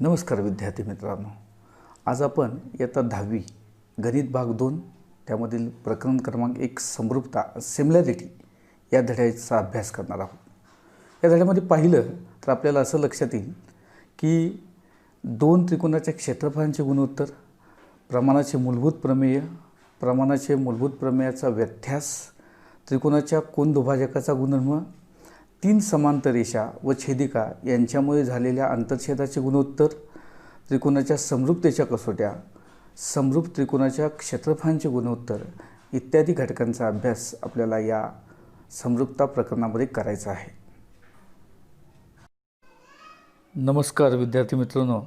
नमस्कार विद्यार्थी मित्रांनो, आज आपण इयत्ता 10वी गणित भाग 2 त्यामधील प्रकरण क्रमांक 1 समरूपता सिमिलॅरिटी या धड्याचा अभ्यास करणार आहोत। या धड्यामध्ये पाहिलं तर आपल्याला असं लक्षात येईल की दोन त्रिकोणाच्या क्षेत्रफळांचे गुणोत्तर, प्रमाणाचे मूलभूत प्रमेय, प्रमाणाचे मूलभूत प्रमेयाचा व्यत्यास, त्रिकोणाच्या कोन दुभाजकाचा गुणधर्म, तीन समांतर रेषा व छेदिका यांच्यामुळे झालेल्या आंतरछेदाचे गुणोत्तर, त्रिकोणाच्या समरूपतेच्या कसोट्या, समरूप त्रिकोणाच्या क्षेत्रफळांचे गुणोत्तर इत्यादी घटकांचा अभ्यास आपल्याला या समरूपता प्रकरणामध्ये करायचा आहे। नमस्कार विद्यार्थी मित्रांनो,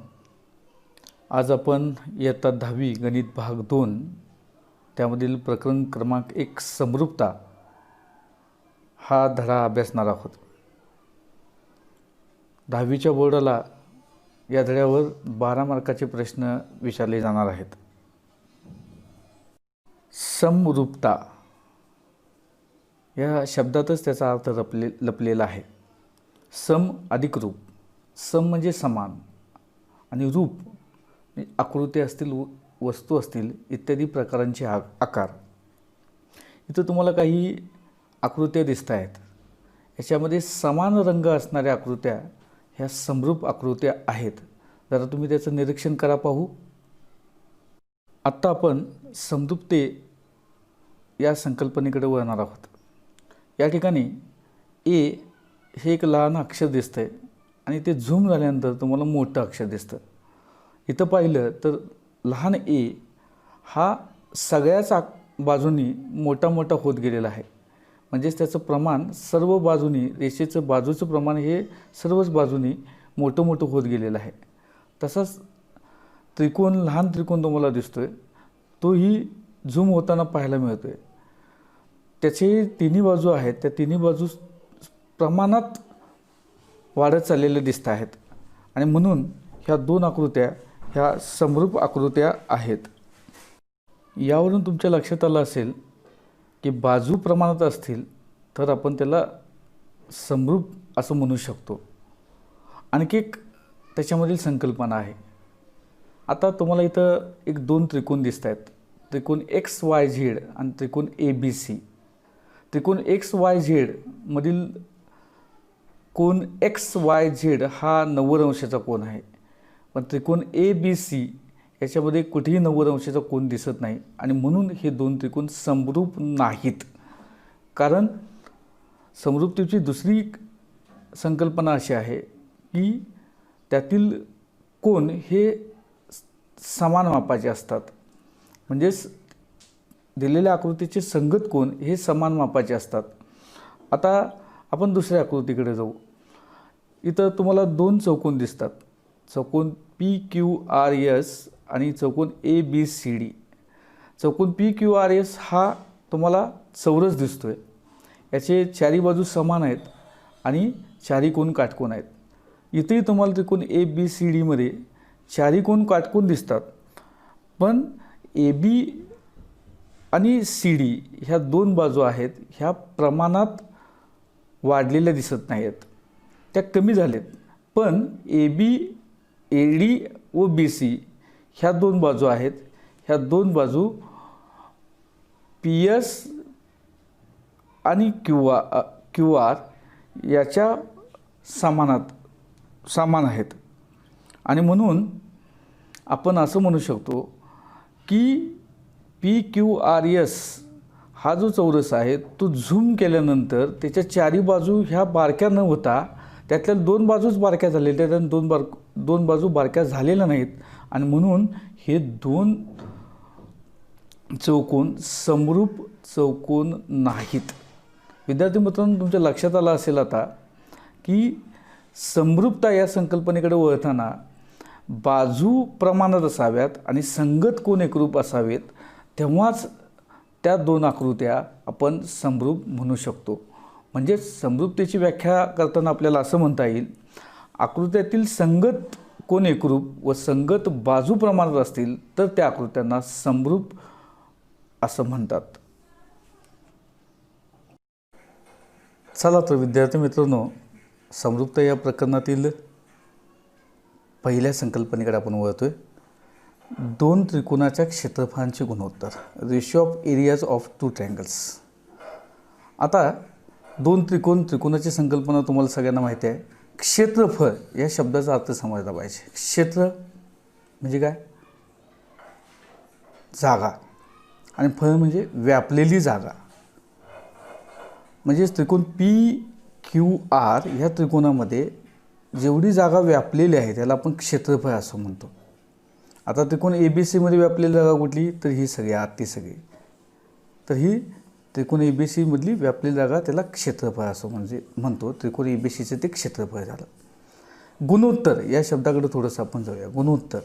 आज आपण इयत्ता 10वी गणित भाग 2 त्यामधील प्रकरण क्रमांक 1 समरूपता हा धडा अभ्यासणार आहोत। 10वीच्या बोर्डाला या धड्यावर 12 मार्काचे प्रश्न विचारले जाणार आहेत। समरूपता या शब्दातच त्याचा अर्थ लपलेला आहे। सम अधिक रूप, सम म्हणजे समान आणि रूप आकृती असतील, वस्तू असतील इत्यादी प्रकारांचे आकार। इथं तुम्हाला काही आकृत्या दिसत आहेत, याच्यामध्ये समान रंग असणाऱ्या आकृत्या ह्या समरूप आकृत्या आहेत। जरा तुम्ही त्याचं निरीक्षण करा पाहू। आत्ता आपण समरूपते या संकल्पनेकडे वळणार आहोत। या ठिकाणी ए हे एक लहान अक्षर दिसतंय आणि ते झूम झाल्यानंतर तुम्हाला मोठं अक्षर दिसतं। इथं पाहिलं तर लहान ए हा सगळ्याच बाजूंनी मोठा मोठा होत गेलेला आहे, म्हणजेच त्याचं प्रमाण सर्व बाजूनी, रेषेचं बाजूचं प्रमाण हे सर्वच बाजूनी मोठं मोठं होत गेलेलं आहे। तसंच त्रिकोण, लहान त्रिकोण तुम्हाला दिसतोय, तोही झूम होताना पाहायला मिळतोय। त्याचे तिन्ही बाजू आहेत, त्या तिन्ही बाजू प्रमाणात वाढत चाललेले दिसत आहेत आणि म्हणून ह्या दोन आकृत्या ह्या समरूप आकृत्या आहेत। यावरून तुमच्या लक्षात आलं असेल की बाजू प्रमाणात असतील तर आपण त्याला समरूप असं म्हणू शकतो। आणखी एक त्याच्यामधील संकल्पना आहे। आता तुम्हाला इथं एक दोन त्रिकोण दिसत आहेत, त्रिकोण XYZ आणि त्रिकोण ABC। त्रिकोण XYZ मधील कोन XYZ हा 90 अंशाचा कोन आहे, पण त्रिकोण ABC याच्यामध्ये कुठेही 90 अंशाचा कोन दिसत नाही आणि म्हणून हे दोन त्रिकोण समरूप नाहीत। कारण समरूपतेची दुसरी संकल्पना अशी आहे की त्यातील कोन हे समान मापाचे असतात, म्हणजेच दिलेल्या आकृतीचे संगत कोन हे समान मापाचे असतात। आता आपण दुसऱ्या आकृतीकडे जाऊ। इथं तुम्हाला दोन चौकोन दिसतात, चौकोन PQRS आणि चौकोन ABCD। चौकोन PQRS हा तुम्हाला चौरस दिसतोय, याचे चारी बाजू समान आहेत आणि चारी कोन काटकोन आहेत। इथेही तुम्हाला त्रिकोण ABCD मध्ये चारी कोन काटकोन दिसतात, पण AB आणि CD ह्या दोन बाजू आहेत ह्या प्रमाणात वाढलेल्या दिसत नाहीत, त्या कमी झालेत। पण AB, AD व BC ह्या दोन बाजू आहेत, ह्या दोन बाजू PS आणि QR याच्या समान आहेत आणि म्हणून आपण असं म्हणू शकतो की PQRS हा जो चौरस आहे तो झूम केल्यानंतर त्याच्या चारी बाजू ह्या बारक्या न होता त्यातल्या दोन बाजूच बारक्या झालेल्या, त्या दोन बाजू बारक्या झालेल्या नाहीत आणि म्हणून हे दोन चौकोन समरूप चौकोन नाहीत। विद्यार्थी मित्रांनो, तुमच्या लक्षात आलं असेल आता की समरूपता या संकल्पनेकडे वळताना बाजू प्रमाणात असाव्यात आणि संगत कोन एकरूप असावेत, तेव्हाच त्या दोन आकृत्या आपण समरूप म्हणू शकतो। म्हणजे समरूपतेची व्याख्या करताना आपल्याला असं म्हणता येईल, आकृत्यातील संगत कोन एकरूप व संगत बाजू प्रमाणात असतील तर त्या आकृत्यांना समरूप असं म्हणतात। चला तर विद्यार्थी मित्रांनो, समरूपता या प्रकरणातील पहिल्या संकल्पनेकडे आपण वळतोय. दोन त्रिकोणाच्या क्षेत्रफळांचे गुणोत्तर, ratio of areas of two triangles. आता दोन त्रिकोणाची संकल्पना तुम्हाला सगळ्यांना माहिती आहे. क्षेत्रफळ या शब्दाचा अर्थ समजला पाहिजे. क्षेत्र म्हणजे काय? जागा, आणि फळ म्हणजे व्यापलेली जागा. म्हणजे त्रिकोण PQR या त्रिकोणामध्ये जेवढी जागा व्यापलेली आहे त्याला आपण क्षेत्रफळ असं म्हणतो. आता त्रिकोण ABC मध्ये व्यापलेली जागा कुठली? तर ही सगळी आतली सगळी. तर ही त्रिकोण ABC मधली व्यापलेली जागा त्याला क्षेत्रफळ असं म्हणतो. त्रिकोण ABCचं ते क्षेत्रफळ झालं. गुणोत्तर या शब्दाकडे थोडंसं आपण जाऊया. गुणोत्तर,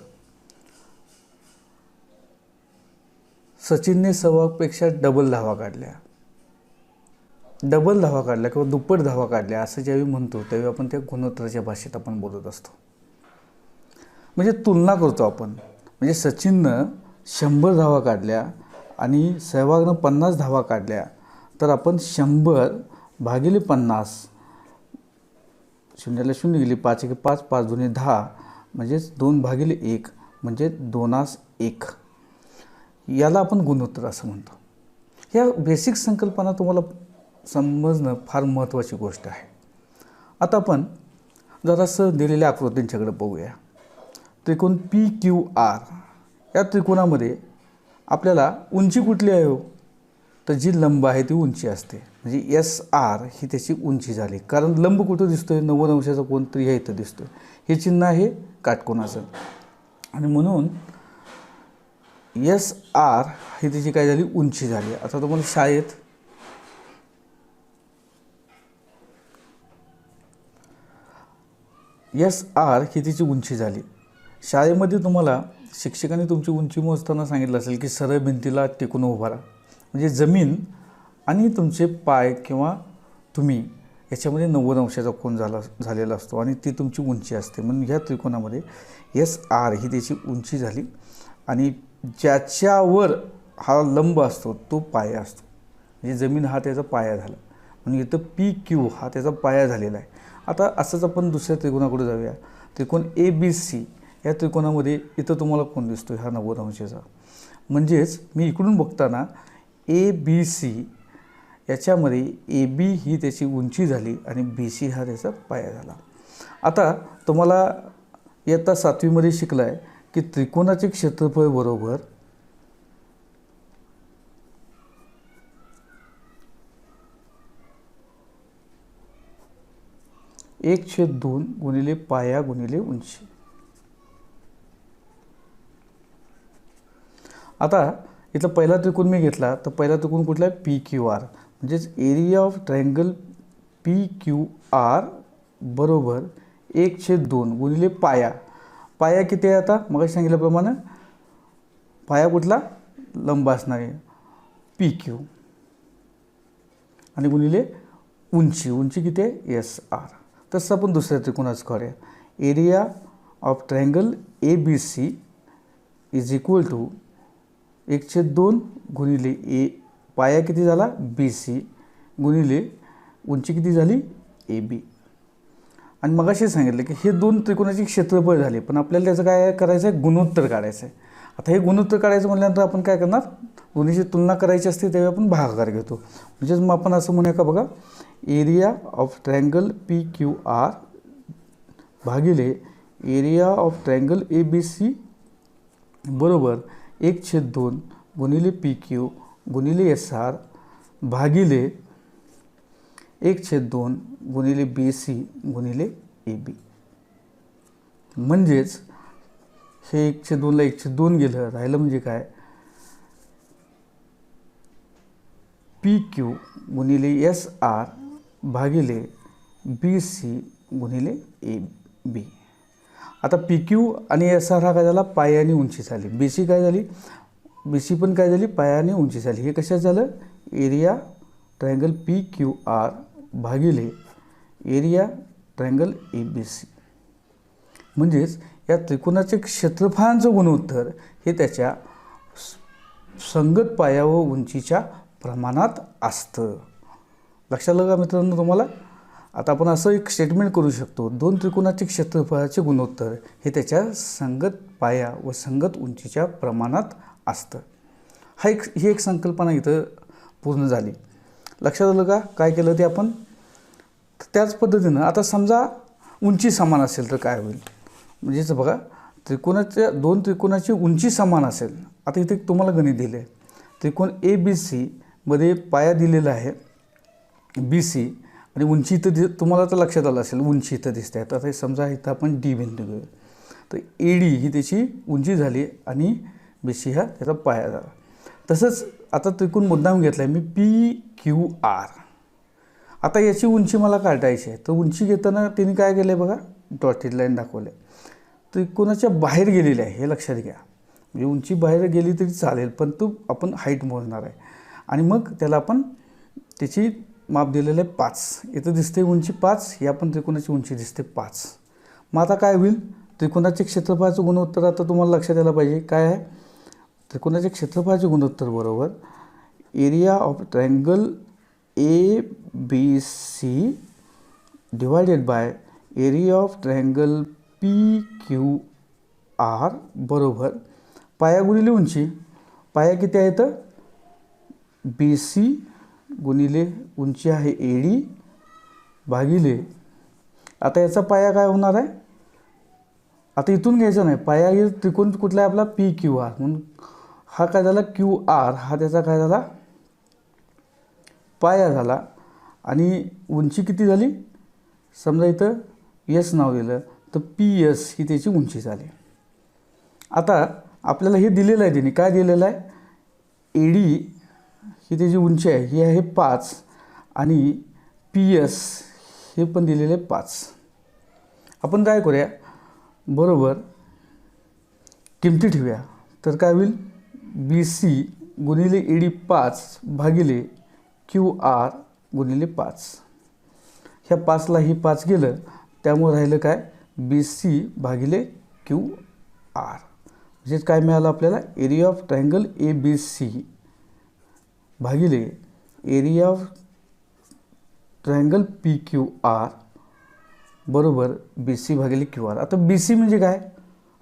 सचिनने सहवागपेक्षा डबल धावा काढल्या. डबल धावा काढल्या किंवा दुप्पट धावा काढल्या असं ज्यावेळी म्हणतो त्यावेळी आपण त्या गुणोत्तराच्या भाषेत आपण बोलत असतो. म्हणजे तुलना करतो आपण. म्हणजे सचिननं 100 धावा काढल्या आणि सहवागनं 50 धावा काढल्या, तर आपण 100 भागिले 50, शून्याला शून्य गेली, 5 1 5, 5 2 10, म्हणजेच 2 भागिले 1 म्हणजे 2:1. याला आपण गुणोत्तर असं म्हणतो. ह्या बेसिक संकल्पना तुम्हाला समजणं फार महत्त्वाची गोष्ट आहे. आता आपण जरासं दिलेल्या आकृतींच्याकडे बघूया. त्रिकोण PQR या त्रिकोणामध्ये आपल्याला उंची कुठली आहे? तर जी लंब आहे ती उंची असते. म्हणजे SR ही त्याची उंची झाली. कारण लंब कुठं दिसतोय? 90 अंशाचा कोण तर ह्या इथं दिसतोय. हे चिन्ह आहे काटकोनाचं, आणि म्हणून SR ही त्याची काय झाली? उंची झाली. आता तुम्हाला शाळेत SR ही तिची उंची झाली. शाळेमध्ये तुम्हाला शिक्षकांनी तुमची उंची मोजताना सांगितलं असेल की सरळ भिंतीला टेकून उभा राहा. म्हणजे जमीन आणि तुमचे पाय किंवा तुम्ही याच्यामध्ये 90 अंशाचा कोन झालेला असतो आणि ती तुमची उंची असते. म्हणून ह्या त्रिकोणामध्ये SR ही त्याची उंची झाली, आणि ज्याच्यावर हा लंब असतो तो पाया असतो. म्हणजे जमीन हा त्याचा पाया झाला, म्हणून इथं PQ हा त्याचा पाया झालेला आहे. आता असंच आपण दुसऱ्या त्रिकोणाकडे जाऊया. त्रिकोण ABC या त्रिकोणामध्ये इथं तुम्हाला कोण दिसतो? हा 90 अंशाचा. म्हणजेच मी इकडून बघताना ABC याच्यामध्ये AB ही त्याची उंची झाली आणि BC हा त्याचा पाया झाला. आता तुम्हाला इयत्ता 7वीमध्ये शिकला आहे की त्रिकोणाचे क्षेत्रफळ बरोबर एक छेद 2 गुणिले पाया गुणिले उंची. आता इथं पहिला त्रिकोण मी घेतला तर पहिला त्रिकोण कुठला आहे? PQR. म्हणजेच एरिया ऑफ ट्रायंगल PQR बरोबर 1/2 गुणिले पाया. पाया किती आहे? आता मग सांगितल्याप्रमाणे पाया कुठला? लंब असणार आहे PQ, आणि गुणिले उंची. उंची किती आहे? SR. तसं आपण दुसऱ्या त्रिकोणाचं करूया. Area of triangle ABC is equal to 1/2 गुणिले पाया किती झाला? BC गुणिले उंची किती झाली? AB. आणि मग असे सांगितलं की हे दोन त्रिकोणाचे क्षेत्रफळ झाले, पण आपल्याला त्याचं काय करायचं आहे? गुणोत्तर काढायचं आहे. आता हे गुणोत्तर काढायचं म्हटल्यानंतर आपण काय करणार? दोन्हीची तुलना करायची असते तेव्हा आपण भागाकार घेतो. म्हणजेच मग आपण असं म्हणूया का बघा, एरिया ऑफ ट्रायंगल PQR भागिले एरिया ऑफ ट्रायंगल ABC बरोबर 1/2 गुणिले PQ गुणिले SR भागिले 1/2 गुणिले BC गुणिले AB. म्हणजेच हे 1/2 ला 1/2 गेलं, राहिलं म्हणजे काय? PQ गुणिले SR भागिले BC गुणिले AB. आता PQ आणि SR हा काय झाला? पाया आणि उंची झाली. BC काय झाली? BC पण काय झाली? पाया आणि उंची झाली. हे कशात झालं? एरिया ट्रायंगल PQR भागिले एरिया ट्रायंगल ABC. म्हणजेच या त्रिकोणाचे क्षेत्रफळांचं गुणोत्तर हे त्याच्या संगत पाया व उंचीच्या प्रमाणात असतं. लक्षात आलं का मित्रांनो तुम्हाला? आता आपण असं एक स्टेटमेंट करू शकतो, दोन त्रिकोणाचे क्षेत्रफळाचे गुणोत्तर हे त्याच्या संगत पाया व संगत उंचीच्या प्रमाणात असतं. ही एक संकल्पना इथं पूर्ण झाली. लक्षात आलं का काय केलं ते आपण? त्याच पद्धतीनं आता समजा उंची समान असेल तर काय होईल? म्हणजेच बघा, दोन त्रिकोणाची उंची समान असेल. आता इथे तुम्हाला गणित दिले आहे. त्रिकोण ABC मध्ये पाया दिलेला आहे BC आणि उंची इथं तुम्हाला तर लक्षात आलं असेल, उंची इथं दिसते. आता हे समजा इथं आपण D बिंदू घेऊ. तर AD ही त्याची उंची झाली आणि BC हा त्याचा पाया झाला. तसंच आता त्रिकोण मुद्दाम घेतला आहे मी PQR. आता याची उंची मला काढायची आहे. तर उंची घेताना तिने काय केलं आहे बघा, डॉटेड लाईन दाखवले. त्रिकोणाच्या बाहेर गेलेली आहे हे लक्षात घ्या. म्हणजे उंची बाहेर गेली तरी चालेल, पण तो आपण हाईट मोजणार आहे आणि मग त्याला आपण त्याची माप दिलेलं आहे 5. इथं दिसते उंची 5, या पण त्रिकोणाची उंची दिसते 5. मग आता काय होईल? त्रिकोणाचे क्षेत्रफळाचं गुणोत्तर आता तुम्हाला लक्षात यायला पाहिजे. काय आहे? त्रिकोणाचे क्षेत्रफळाचे गुणोत्तर बरोबर area of triangle ABC divided by area of triangle PQR बरोबर पाया गुणिले उंची. पाया किती आहे तर BC गुणिले उंची आहे AD भागिले, आता याचा पाया काय होणार आहे? आता इथून घ्यायचं नाही, पाया हे त्रिकोण कुठला आहे आपला PQR, म्हणून हा काय झाला QR, हा त्याचा काय झाला पाया झाला. आणि उंची किती झाली? समजा इथं S नाव दिलं तर PS ही त्याची उंची झाली. आता आपल्याला हे दिलेलं आहे, तिने काय दिलेलं आहे? AD ही त्याची उंची आहे, ही आहे 5 आणि PS हे पण दिलेलं आहे 5. आपण काय करूया, बरोबर किमती ठेवूया. तर काय होईल? BC गुणिले AD 5 भागिले QR गुणिले 5. ह्या 5ला ही 5 गेलं, त्यामुळे राहिलं काय? BC भागिले QR. म्हणजे काय मिळालं आपल्याला? एरिया ऑफ ट्रायंगल ABC भागिले एरिया ऑफ ट्रायंगल PQR बरोबर BC भागिले QR. आता BC म्हणजे काय?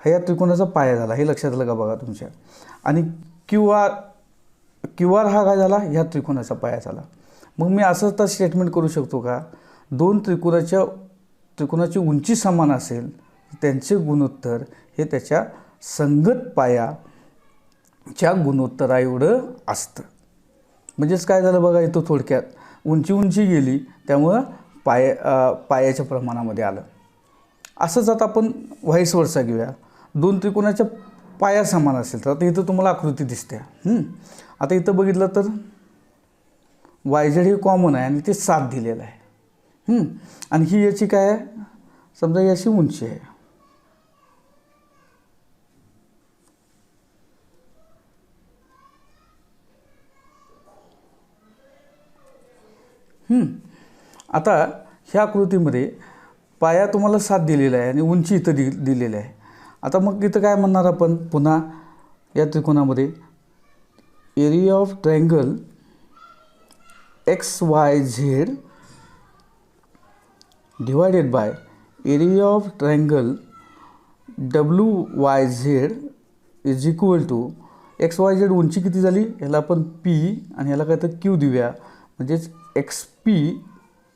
हा या त्रिकोणाचा पाया झाला, हे लक्षात आलं का बघा तुमच्या. आणि QR हा काय झाला? ह्या त्रिकोणाचा पाया झाला. मग मी असं तर स्टेटमेंट करू शकतो का, दोन त्रिकोणाची उंची समान असेल, त्यांचे गुणोत्तर हे त्याच्या संगत पायाच्या गुणोत्तरा एवढं असतं. म्हणजेच काय झालं बघा, इथं थोडक्यात उंची गेली, त्यामुळं पायाच्या प्रमाणामध्ये आलं. असंच आता आपण व्हाईस वर्सा घेऊया. दोन त्रिकोणाच्या पाया समान असेल तर आता इथं तुम्हाला आकृती दिसते. आता इथं बघितलं तर YZ हे कॉमन आहे आणि ते 7 दिलेलं आहे. आणि ही याची काय आहे? समजा याची उंची आहे. आता ह्या आकृतीमध्ये पाया तुम्हाला 7 दिलेला आहे आणि उंची इथं दिलेली आहे. आता मग इथं काय म्हणणार आपण पुन्हा या त्रिकोणामध्ये area of triangle XYZ divided by area of triangle WYZ is equal to XYZ उंची किती झाली, ह्याला आपण P आणि ह्याला काय तर Q देऊया. म्हणजेच XP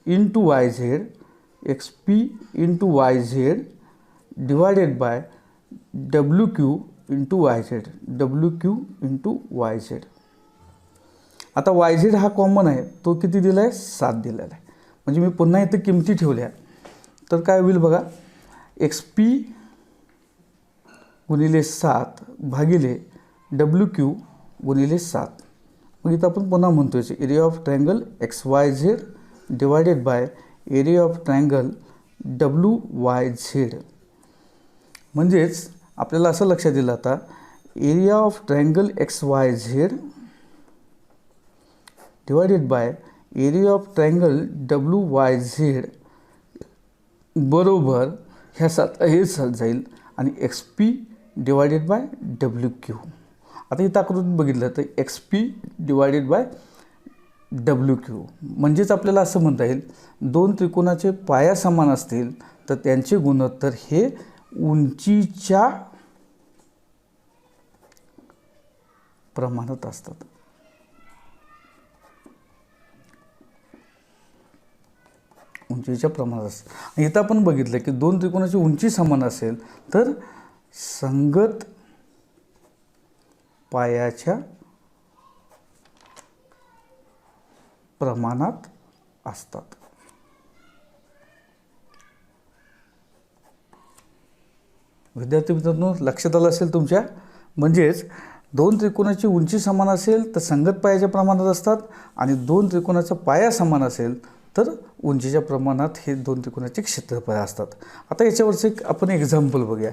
into YZ divided by WQ into YZ. आता YZ हा कॉमन आहे, तो किती दिला आहे? 7 दिलेला आहे. म्हणजे मी पुन्हा इथं किमती ठेवल्या तर काय होईल बघा, XP गुणिले 7 भागिले WQ गुणिले 7. मग इथं आपण पुन्हा म्हणतोय area of triangle XYZ divided by area of triangle WYZ. म्हणजेच आपल्याला असं लक्षात येईल आता, area of triangle XYZ divided by area of triangle WYZ बरोबर ह्या 7 हे जाईल आणि XP डिवायडेड बाय WQ. आता इथं आकृतीत बघितलं तर XP divided by W Q. म्हणजेच आपल्याला असं म्हणता येईल, दोन त्रिकोणाचे पाया समान असतील तर त्यांचे गुणोत्तर हे उंचीच्या प्रमाणात असतात. उंचीच्या प्रमाणात असतात. इथं आपण बघितलं की दोन त्रिकोणाची उंची समान असेल तर संगत पायाच्या प्रमाणात असतात. विद्यार्थी मित्रांनो, लक्षात आलं असेल तुमच्या. म्हणजेच दोन त्रिकोणाची उंची समान असेल तर संगत पायाच्या प्रमाणात असतात आणि दोन त्रिकोणाचा पाया समान असेल तर उंचीच्या प्रमाणात हे दोन त्रिकोणाचे क्षेत्रफळ असतात. आता याच्यावरचं आपण एक्झाम्पल बघूया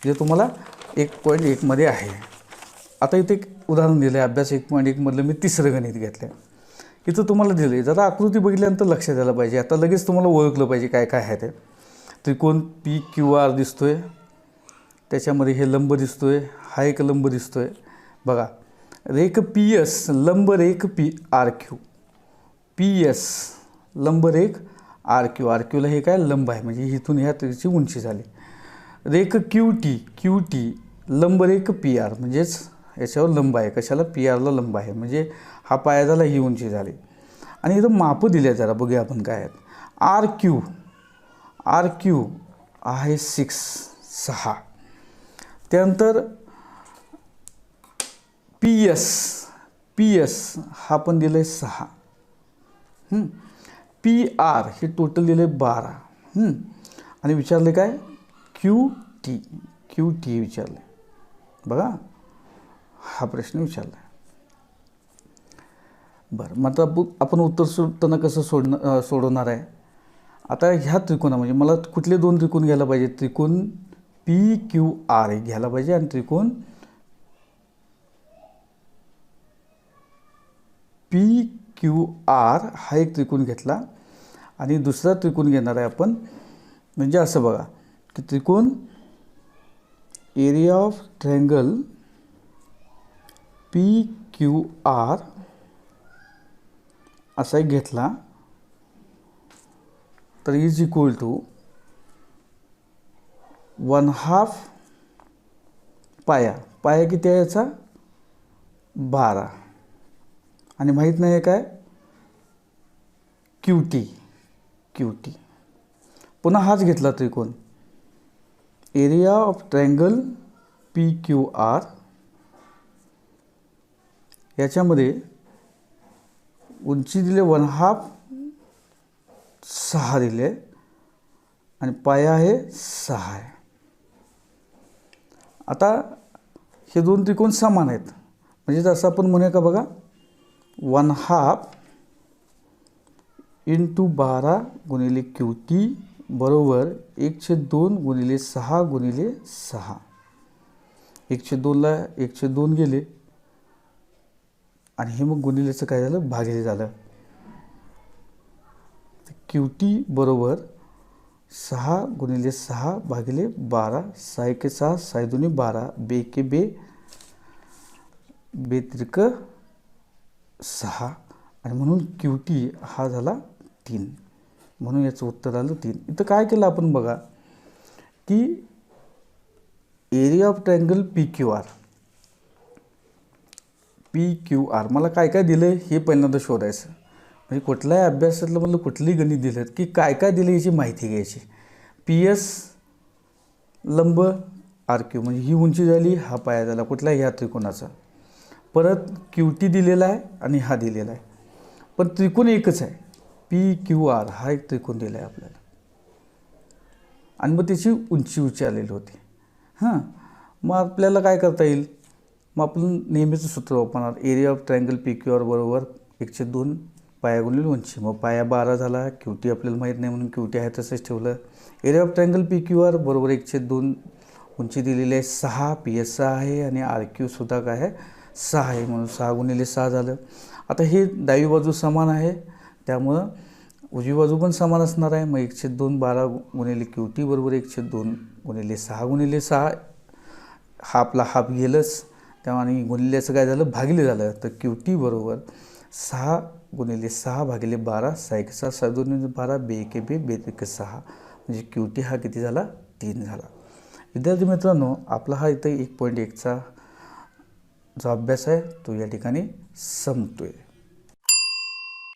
जे तुम्हाला 1.1 मध्ये आहे. आता इथे एक उदाहरण दिलं आहे. अभ्यास 1.1 मधलं मी तिसरं गणित घेतलं आहे. इथं तुम्हाला दिलं आहे. जरा आकृती बघितल्यानंतर लक्षात यायला पाहिजे. आता लगेच तुम्हाला ओळखलं पाहिजे काय काय आहे ते. त्रिकोण PQR दिसतोय, त्याच्यामध्ये हे लंब दिसतोय, हा एक लंब दिसतोय. बघा, रेख PS लंब रेख RQ, PS लंब रेख RQ, RQला हे काय लंब आहे म्हणजे इथून ह्या त्याची उंची झाली. रेख QT लंब रेख PR म्हणजेच याच्यावर लंब आहे. कशाला? PRला लंब आहे म्हणजे हा पाया झाला, ही उंची झाली. आणि इथं माप दिल्या जरा बघूया आपण काय आहेत. RQ आहे 6. त्यानंतर PS हा पण दिलं आहे 6. PR हे टोटल दिले 12. आणि विचारले काय? QT विचारले. बघा, हा प्रश्न विचारला. बरं, मग आता आपण उत्तर शोधताना कसं सोडवणार आहे. आता ह्या त्रिकोणा म्हणजे मला कुठले दोन त्रिकोण घ्यायला पाहिजे? त्रिकोण PQR घ्यायला पाहिजे आणि त्रिकोण PQR हा एक त्रिकोण घेतला आणि दुसरा त्रिकोण घेणार आहे आपण. म्हणजे असं बघा की त्रिकोण एरिया ऑफ ट्रायंगल PQR असा एक घेतला तर इज इक्वल टू 1/2 पाया किती आहे याचा? 12. आणि माहीत नाही आहे काय? QT. पुन्हा हाच घेतला त्रिकोण एरिया ऑफ ट्रायंगल PQR. याच्यामध्ये उंची दिले 1/2, 6 दिले आणि पाया आहे 6 आहे. आता हे दोन त्रिकोण समान आहेत म्हणजे असं आपण म्हणूया का? बघा, 1/2 × 12 गुणिले QT बरोबर 1/2 गुणिले 6 गुणिले 6. 1/2ला 1/2 गेले आणि हे मग गुणिलेचं काय झालं? भागिले झालं. QT बरोबर 6 गुणिले 6 भागिले 12. 6 × 6, 6 × 2 12, 2 × 2 2 त्रिक 6 आणि म्हणून QT हा झाला 3. म्हणून याचं उत्तर आलं 3. इथं काय केलं आपण बघा की एरिया ऑफ ट्रायंगल PQR मला काय काय दिलं हे पहिल्यांदा शोधायचं. म्हणजे कुठल्याही अभ्यासातलं मला कुठलंही गणित दिलं की काय काय दिलं याची माहिती घ्यायची. PS लंब RQ म्हणजे ही उंची झाली, हा पाया झाला कुठलाही ह्या त्रिकोणाचा. परत QT दिलेला आहे आणि हा दिलेला आहे. पण त्रिकोण एकच आहे. PQR हा एक त्रिकोण दिला आहे आपल्याला आणि मग त्याची उंची आलेली होती. मग आपल्याला काय करता येईल? मग आपण नेहमीचं सूत्र वापरणार. एरिया ऑफ ट्रायंगल PQR बरोबर 1/2 पाया गुणिले उंची. मग पाया 12 झाला. QT आपल्याला माहीत नाही म्हणून QT आहे तसंच ठेवलं. एरिया ऑफ ट्रायंगल PQR बरोबर 1/2 उंची दिलेली आहे 6. PS 6 आहे आणि RQ सुद्धा काय आहे? 6 आहे म्हणून 6 गुणिले 6 झालं. आता हे डावी बाजू समान आहे त्यामुळं उजवी बाजू पण समान असणार आहे. मग 1/2 12 गुणिले QT बरोबर 1/2 गुणिले 6 गुणिले 6. हा आपला हाफ गेलंच तेव्हा आणि गुणिल्याचं काय झालं? भागिले झालं. तर QT बरोबर 6 गुणिले 6 भागिले 12, 6 एक 6, 6 2 12, 2 एक 2, 2 एक 6, म्हणजे QT हा किती झाला? 3 झाला. विद्यार्थी मित्रांनो, आपला हा इथे 1.1चा जो अभ्यास आहे तो या ठिकाणी संपतोय.